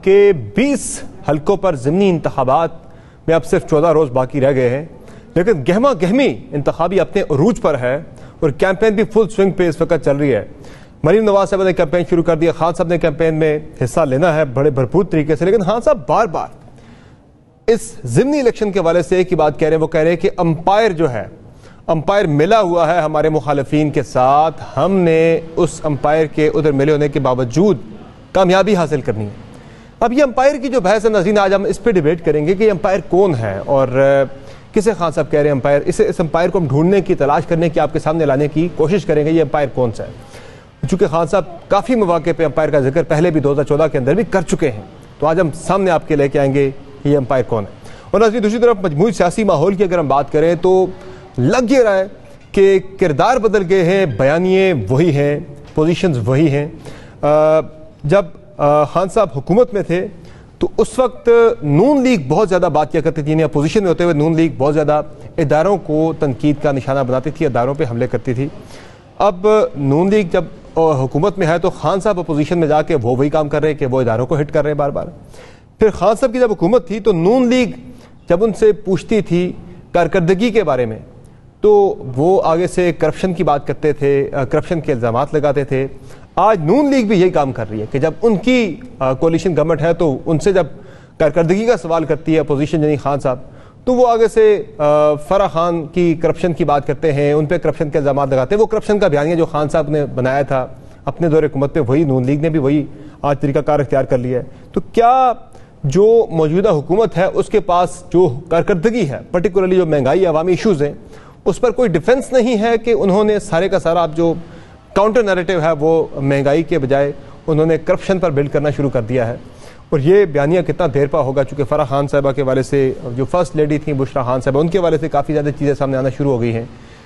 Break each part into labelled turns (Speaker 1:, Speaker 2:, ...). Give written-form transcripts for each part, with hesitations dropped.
Speaker 1: کہ 20 حلقوں پر ضمنی انتخابات میں اب صرف 14 روز باقی رہ گئے ہیں، لیکن گہما گہمی انتخابی اپنے عروج پر ہے اور کیمپین بھی فل سوئنگ پہ اس وقت چل رہی ہے۔ مریم نواز صاحب نے کیمپین شروع کر دیا، خان صاحب نے کیمپین میں حصہ لینا ہے بڑے بھرپور طریقے سے، لیکن خان صاحب بار بار اس ضمنی الیکشن کے حوالے سے ایک ہی بات کہہ رہے ہیں، وہ کہہ رہے ہیں کہ امپائر جو ہے، امپائر ملا ہوا ہے ہمارے مخالفین کے ساتھ، ہم نے اس امپائر کے ادھر ملے ہونے کے باوجود کامیابی حاصل کرنی ہے۔ اب یہ امپائر کی جو بحث ہے ناظرین، آج ہم اس پہ ڈیبیٹ کریں گے کہ یہ امپائر کون ہے اور کسے خان صاحب کہہ رہے ہیں امپائر، اس امپائر کو ہم ڈھونڈنے کی، تلاش کرنے کی، آپ کے سامنے لانے کی کوشش کریں گے یہ امپائر کون سا ہے، چونکہ خان صاحب کافی مواقع پہ امپائر کا ذکر پہلے بھی 2014 کے اندر بھی کر چکے ہیں، تو آج ہم سامنے آپ کے لے کے آئیں گے کہ یہ امپائر کون ہے۔ اور ناظرین دوسری طرف مجموعی سیاسی ماحول کی اگر ہم بات کریں تو لگ یہ رہا ہے کہ کردار بدل گئے ہیں، بیانیے وہی ہیں، پوزیشنز وہی ہیں۔ جب خان صاحب حکومت میں تھے تو اس وقت نون لیگ بہت زیادہ بات کیا کرتی تھی، یعنی اپوزیشن میں ہوتے ہوئے نون لیگ بہت زیادہ اداروں کو تنقید کا نشانہ بناتی تھی، اداروں پہ حملے کرتی تھی۔ اب نون لیگ جب حکومت میں ہے تو خان صاحب اپوزیشن میں جا کے وہ وہی کام کر رہے ہیں کہ وہ اداروں کو ہٹ کر رہے ہیں بار بار۔ پھر خان صاحب کی جب حکومت تھی تو نون لیگ جب ان سے پوچھتی تھی کارکردگی کے بارے میں تو وہ آگے سے کرپشن کی بات کرتے تھے، کرپشن کے الزامات لگاتے تھے۔ آج نون لیگ بھی یہی کام کر رہی ہے کہ جب ان کی کولیشن گورنمنٹ ہے تو ان سے جب کارکردگی کا سوال کرتی ہے اپوزیشن یعنی خان صاحب، تو وہ آگے سے فرح خان کی کرپشن کی بات کرتے ہیں، ان پہ کرپشن کے الزامات لگاتے ہیں۔ وہ کرپشن کا بیانیہ جو خان صاحب نے بنایا تھا اپنے دور حکومت پہ، وہی نون لیگ نے بھی وہی آج طریقہ کار اختیار کر لیا ہے۔ تو کیا جو موجودہ حکومت ہے اس کے پاس جو کارکردگی ہے، پرٹیکولرلی جو مہنگائی عوامی ایشوز ہیں، اس پر کوئی ڈیفنس نہیں ہے کہ انہوں نے سارے کا سارا اب جو کاؤنٹر نیریٹو ہے وہ مہنگائی کے بجائے انہوں نے کرپشن پر بلڈ کرنا شروع کر دیا ہے؟ اور یہ بیانیہ کتنا دیر پا ہوگا، چونکہ فرح خان صاحبہ کے والے سے جو فرسٹ لیڈی تھیں بشرا خان صاحبہ، ان کے والے سے کافی زیادہ چیزیں سامنے آنا شروع ہو گئی ہیں،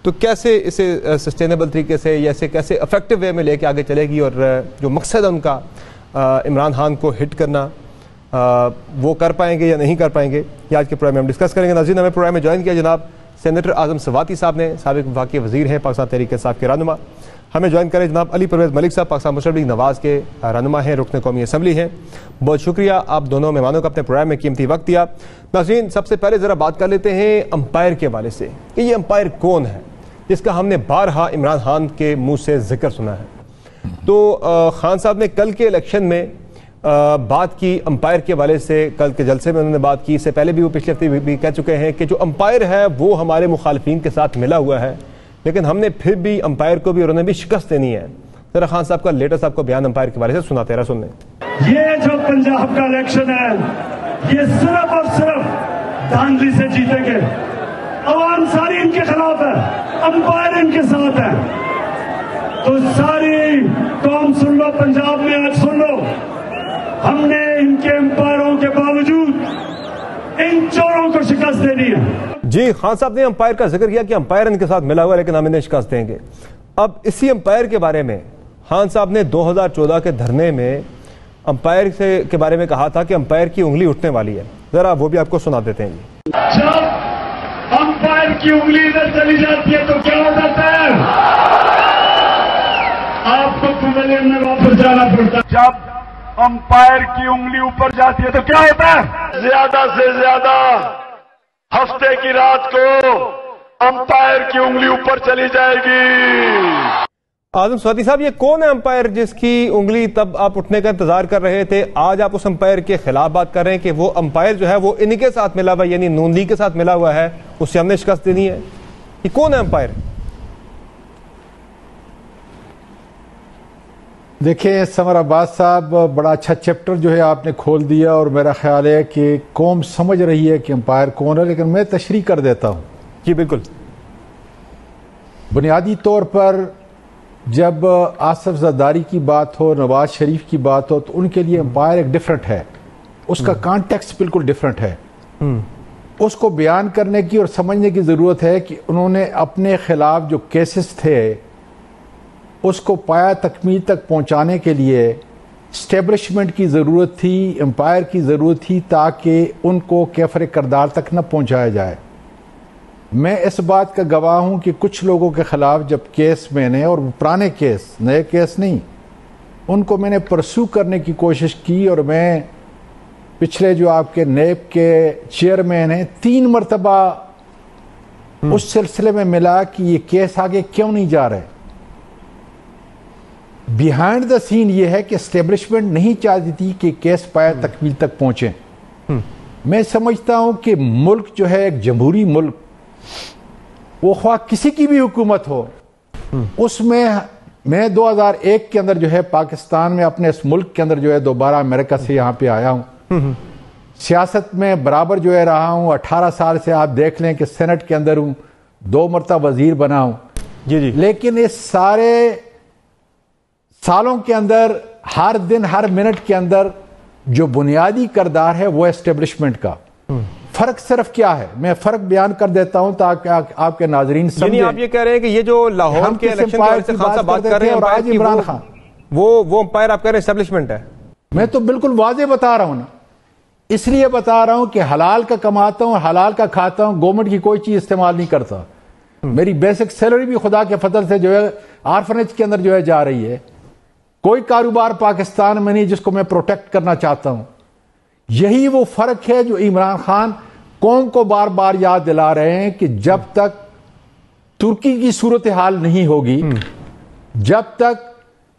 Speaker 1: تو کیسے اسے سسٹینیبل طریقے سے یا اسے کیسے افیکٹو وے میں لے کے آگے چلے گی، اور جو مقصد ہے ان کا عمران خان کو ہٹ کرنا، وہ کر پائیں گے یا نہیں کر پائیں گے، یہ آج کے پروگرام میں ہم ڈسکس کریں گے۔ ناظرین ہمیں پروگرام میں جوائن کیا جناب سینیٹر اعظم سواتی صاحب نے، سابق وفاقی وزیر ہیں، پاکستان تحریک انصاف کے رہنما۔ ہمیں جوائن کریں جناب علی پرویز ملک صاحب، پاکستان مسلم لیگ نواز کے رہنما ہیں، رکن قومی اسمبلی ہیں۔ بہت شکریہ آپ دونوں مہمانوں کا اپنے پروگرام میں قیمتی وقت دیا۔ ناظرین سب سے پہلے ذرا بات کر لیتے ہیں امپائر کے حوالے سے کہ یہ امپائر کون ہے جس کا ہم نے بارہا عمران خان کے منہ سے ذکر سنا ہے۔ تو خان صاحب نے کل کے الیکشن میں بات کی امپائر کے حوالے سے، کل کے جلسے میں انہوں نے بات کی، اس سے پہلے بھی وہ پچھلے ہفتے بھی کہہ چکے ہیں کہ جو امپائر ہے وہ ہمارے مخالفین کے ساتھ ملا ہوا ہے، لیکن ہم نے پھر بھی امپائر کو بھی اور انہیں بھی شکست دینی ہے۔ ذرا خان صاحب کا لیٹسٹ آپ کو بیان امپائر کے حوالے سے سناتے رہا، سننے۔
Speaker 2: یہ جو پنجاب کا الیکشن ہے یہ صرف اور صرف دھاندلی سے جیتیں گے، عوام ساری ان کے خلاف ہے، امپائر ان کے ساتھ ہے، تو ساری قوم سن لو، پنجاب میں آج سن لو، ہم نے ان کے امپائروں کے باوجود ان چوروں کو شکست دینی ہے۔
Speaker 1: جی خان صاحب نے امپائر کا ذکر کیا کہ امپائر ان کے ساتھ ملا ہوا ہے لیکن ہم انہیں شکست دیں گے۔ اب اسی امپائر کے بارے میں خان صاحب نے 2014 کے دھرنے میں امپائر کے بارے میں کہا تھا کہ امپائر کی انگلی اٹھنے والی ہے، ذرا وہ بھی آپ کو سنا دیتے ہیں۔
Speaker 2: جب امپائر کی انگلی ادھر چلی جاتی ہے تو کیا ہو جاتا ہے؟ آپ کو پویلین میں واپس جانا پڑتا ہے۔ جب امپائر کی انگلی اوپر جاتی ہے تو کیا ہوتا ہے؟ زیادہ سے زیادہ ہفتے کی رات کو امپائر کی انگلی اوپر چلی جائے گی۔
Speaker 1: اعظم سواتی صاحب، یہ کون ہے امپائر جس کی انگلی تب آپ اٹھنے کا انتظار کر رہے تھے، آج آپ اس امپائر کے خلاف بات کر رہے ہیں کہ وہ امپائر جو ہے وہ انہی کے ساتھ ملا ہوا ہے، یعنی نون لیگ کے ساتھ ملا ہوا ہے، اس سے ہم نے شکست دینی ہے؟ یہ کون ہے امپائر؟
Speaker 3: دیکھیں سمر عباس صاحب، بڑا اچھا چیپٹر جو ہے آپ نے کھول دیا، اور میرا خیال ہے کہ قوم سمجھ رہی ہے کہ امپائر کون ہے، لیکن میں تشریح کر دیتا ہوں۔
Speaker 1: جی بالکل۔
Speaker 3: بنیادی طور پر جب آصف زرداری کی بات ہو، نواز شریف کی بات ہو، تو ان کے لیے امپائر ایک ڈیفرنٹ ہے، اس کا کانٹیکسٹ بالکل ڈیفرنٹ ہے۔ اس کو بیان کرنے کی اور سمجھنے کی ضرورت ہے کہ انہوں نے اپنے خلاف جو کیسز تھے اس کو پایا تکمیل تک پہنچانے کے لیے اسٹیبلشمنٹ کی ضرورت تھی، امپائر کی ضرورت تھی، تاکہ ان کو کیفر کردار تک نہ پہنچایا جائے۔ میں اس بات کا گواہ ہوں کہ کچھ لوگوں کے خلاف جب کیس میں نے، اور پرانے کیس، نئے کیس نہیں، ان کو میں نے پرسو کرنے کی کوشش کی، اور میں پچھلے جو آپ کے نیب کے چیئرمین ہیں 3 مرتبہ اس سلسلے میں ملا کہ یہ کیس آگے کیوں نہیں جا رہے. بیہائنڈ دا سین یہ ہے کہ اسٹیبلشمنٹ نہیں چاہتی تھی کہ کیس پایا تکمیل تک پہنچے. میں سمجھتا ہوں کہ ملک جو ہے ایک جمہوری ملک، وہ خواہ کسی کی بھی حکومت ہو، اس میں 2001 کے اندر جو ہے پاکستان میں اپنے اس ملک کے اندر جو ہے دوبارہ امریکہ سے یہاں پہ آیا ہوں. سیاست میں برابر جو ہے رہا ہوں. 18 سال سے آپ دیکھ لیں کہ سینٹ کے اندر ہوں، 2 مرتبہ وزیر بنا ہوں.
Speaker 1: جی
Speaker 3: لیکن اس سارے سالوں کے اندر ہر دن ہر منٹ کے اندر جو بنیادی کردار ہے وہ اسٹیبلشمنٹ کا. فرق صرف کیا ہے، میں فرق بیان کر دیتا ہوں تاکہ آپ کے ناظرین سمجھیں.
Speaker 1: یعنی آپ یہ کہہ رہے ہیں کہ یہ جو لاہور کے الیکشن کی خان صاحب بات کر رہے ہیں،
Speaker 3: اور آج عمران خان،
Speaker 1: وہ امپائر آپ کہہ رہے ہیں اسٹیبلشمنٹ ہے. میں
Speaker 3: تو بالکل واضح بتا رہا ہوں نا، اس لیے بتا رہا ہوں کہ حلال کا کماتا ہوں، حلال کا کھاتا ہوں، گورنمنٹ کی کوئی چیز استعمال نہیں کرتا. میری بیسک سیلری بھی خدا کے فضل سے جو ہے آرفنیج کے اندر جو ہے جا رہی ہے. کوئی کاروبار پاکستان میں نہیں جس کو میں پروٹیکٹ کرنا چاہتا ہوں. یہی وہ فرق ہے جو عمران خان قوم کو بار بار یاد دلا رہے ہیں کہ جب تک ترکی کی صورتحال نہیں ہوگی، جب تک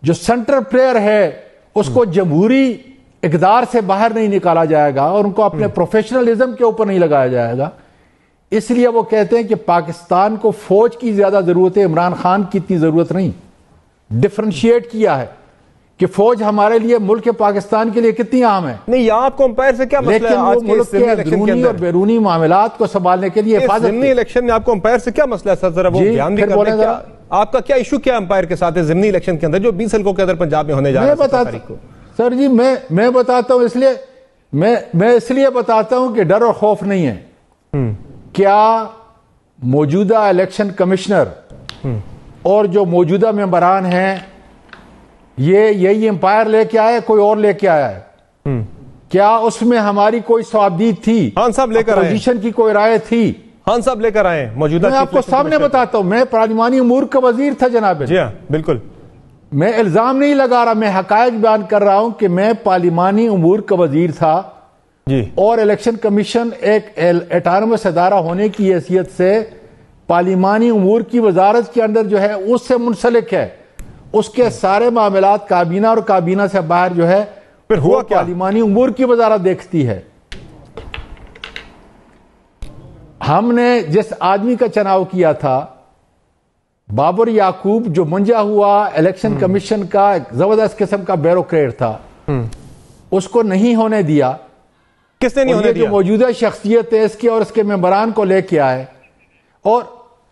Speaker 3: جو سینٹر پلیئر ہے اس کو جمہوری اقدار سے باہر نہیں نکالا جائے گا اور ان کو اپنے پروفیشنلزم کے اوپر نہیں لگایا جائے گا. اس لیے وہ کہتے ہیں کہ پاکستان کو فوج کی زیادہ ضرورت ہے، عمران خان کی اتنی ضرورت نہیں. ڈفرینشیٹ کیا ہے کہ فوج ہمارے لیے ملک پاکستان کے لیے کتنی اہم ہے.
Speaker 1: نہیں، آپ کو امپائر سے کیا مسئلہ ہے؟
Speaker 3: لیکن وہ ملک کے اندرونی اور بیرونی معاملات کو سنبھالنے کے لیے حفاظت.
Speaker 1: ضمنی الیکشن میں آپ کو امپائر سے کیا مسئلہ ہے سر؟ ذرا وہ بیان بھی کر دیں. آپ کا کیا ایشو کیا امپائر کے ساتھ ہے ضمنی الیکشن کے اندر جو 20 حلقوں کے اندر پنجاب میں ہونے جا رہا ہے؟
Speaker 3: سر جی میں بتاتا ہوں، اس لیے میں اس لیے بتاتا ہوں کہ ڈر اور خوف نہیں ہے. کیا موجودہ الیکشن کمشنر اور جو موجودہ ممبران ہیں یہی امپائر لے کے آئے، کوئی اور لے کے آیا ہے؟ کیا اس میں ہماری کوئی صوابدید تھی؟
Speaker 1: خان صاحب لے کر آئے.
Speaker 3: اپوزیشن کی کوئی رائے تھی؟
Speaker 1: خان صاحب لے کر آئے موجودہ.
Speaker 3: میں آپ کو سامنے بتاتا ہوں، میں پارلیمانی امور کا وزیر تھا جناب.
Speaker 1: جی ہاں بالکل.
Speaker 3: میں الزام نہیں لگا رہا، میں حقائق بیان کر رہا ہوں کہ میں پارلیمانی امور کا وزیر تھا
Speaker 1: جی، اور
Speaker 3: الیکشن کمیشن ایک اٹانومس ادارہ ہونے کی حیثیت سے پارلیمانی امور کی وزارت کے اندر جو ہے اس سے منسلک ہے. اس کے سارے معاملات کابینہ اور کابینہ سے باہر جو ہے
Speaker 1: پھر ہوا کیا؟
Speaker 3: پارلیمانی امور کی وزارت دیکھتی ہے. ہم نے جس آدمی کا چناؤ کیا تھا بابر یعقوب، جو منجا ہوا الیکشن کمیشن کا ایک زبردست قسم کا بیوروکریٹ تھا، اس کو نہیں ہونے دیا.
Speaker 1: کس نے نہیں ہونے دیا؟
Speaker 3: جو موجودہ شخصیت ہے اس کے اور اس کے ممبران کو لے کے آئے، اور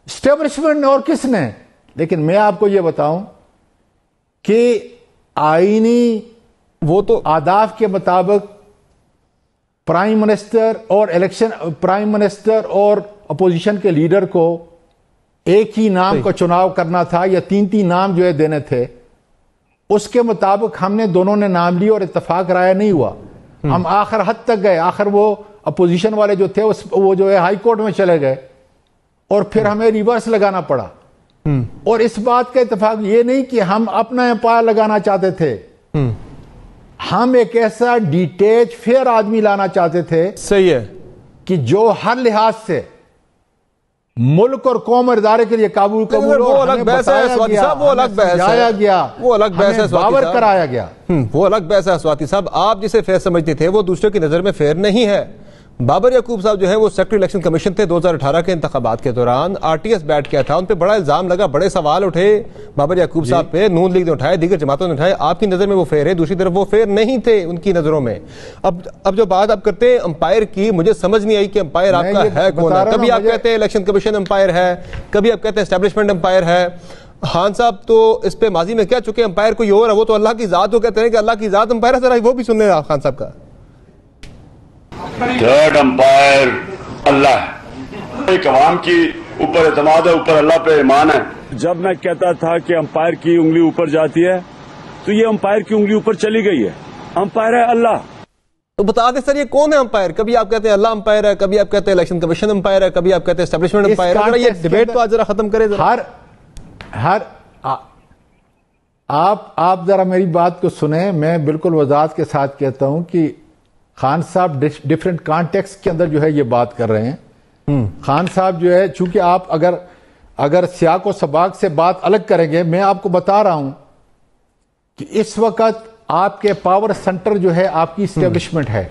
Speaker 3: اسٹیبلشمنٹ اور کس نے. لیکن میں آپ کو یہ بتاؤں کہ آئینی
Speaker 1: وہ تو
Speaker 3: آداب کے مطابق پرائم منسٹر اور اپوزیشن کے لیڈر کو ایک ہی نام کا چناؤ کرنا تھا یا 3 نام جو ہے دینے تھے. اس کے مطابق ہم نے دونوں نے نام لی اور اتفاق رائے نہیں ہوا. ہم آخر حد تک گئے، آخر وہ اپوزیشن والے جو تھے وہ جو ہے ہائی کورٹ میں چلے گئے اور پھر ہمیں ریورس لگانا پڑا. اور اس بات کا اتفاق یہ نہیں کہ ہم اپنا امپائر لگانا چاہتے تھے، ہم ایک ایسا ڈیٹیچ فیئر آدمی لانا چاہتے تھے.
Speaker 1: صحیح ہے.
Speaker 3: کہ جو ہر لحاظ سے ملک اور قوم اور ادارے کے لیے قابل
Speaker 1: وہ الگ بحث ہے اسواتی صاحب، وہ الگ بحث ہے، وہ الگ بحث ہے
Speaker 3: باور کرایا گیا.
Speaker 1: وہ الگ بحث ہے اسواتی صاحب. آپ جسے فیئر سمجھتے تھے وہ دوسرے کی نظر میں فیئر نہیں ہے. بابر یعقوب صاحب جو ہے وہ سیکرٹری الیکشن کمیشن تھے 2018 کے انتخابات کے دوران. آر ٹی ایس بیٹھ کیا تھا، ان پہ بڑا الزام لگا، بڑے سوال اٹھے بابر یعقوب صاحب پہ. نون لیگ نے اٹھائے، دیگر جماعتوں نے اٹھائے. آپ کی نظر میں وہ فیئر ہے، دوسری طرف وہ فیئر نہیں تھے ان کی نظروں میں. اب جو بات آپ کرتے ہیں امپائر کی، مجھے سمجھ نہیں آئی کہ امپائر آپ کا ہے کون ہے. کبھی آپ کہتے ہیں الیکشن کمیشن امپائر ہے، کبھی آپ کہتے ہیں اسٹیبلشمنٹ امپائر ہے. خان صاحب تو اس پہ ماضی میں کیا چکے، امپائر کوئی اور ہے، وہ تو اللہ کی ذات. وہ کہتے ہیں کہ اللہ کی ذات امپائر ہے. ذرا وہ بھی سن لیں آپ خان صاحب کا.
Speaker 4: تھرڈ امپائر اللہ ہے. ایک عوام کی اوپر اعتماد ہے، اوپر اللہ پہ ایمان ہے. جب میں کہتا تھا کہ امپائر کی انگلی اوپر جاتی ہے تو یہ امپائر کی انگلی اوپر چلی گئی ہے. امپائر ہے اللہ.
Speaker 1: تو بتا دیں سر یہ کون ہے امپائر؟ کبھی آپ کہتے ہیں اللہ امپائر ہے، کبھی آپ کہتے ہیں الیکشن کمیشن امپائر ہے، کبھی آپ کہتے ہیں اسٹیبلشمنٹ امپائر ہے. یہ ڈیبیٹ تو آج ذرا ختم کرے.
Speaker 3: آپ ذرا میری بات کو سنیں. میں بالکل وضاحت کے ساتھ کہتا ہوں کہ خان صاحب ڈفرینٹ کانٹیکسٹ کے اندر جو ہے یہ بات کر رہے ہیں. خان صاحب جو ہے چونکہ آپ اگر سیاق و سباق سے بات الگ کریں گے, میں آپ کو بتا رہا ہوں کہ اس وقت آپ کے پاور سینٹر جو ہے آپ کی اسٹیبلشمنٹ ہے.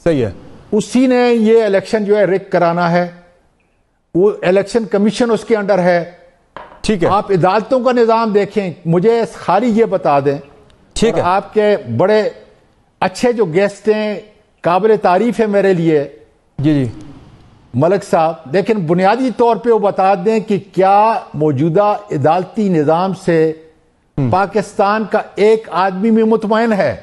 Speaker 1: صحیح ہے.
Speaker 3: اسی نے یہ الیکشن جو ہے ریک کرانا ہے, وہ الیکشن کمیشن اس کے انڈر ہے.
Speaker 1: ٹھیک ہے,
Speaker 3: آپ عدالتوں کا نظام دیکھیں. مجھے خالی یہ بتا دیں,
Speaker 1: ٹھیک ہے,
Speaker 3: آپ کے بڑے اچھے جو گیسٹ ہیں, قابل تعریف ہے میرے لیے
Speaker 1: جی جی
Speaker 3: ملک صاحب, لیکن بنیادی طور پہ وہ بتا دیں کہ کیا موجودہ عدالتی نظام سے پاکستان کا ایک آدمی میں مطمئن ہے؟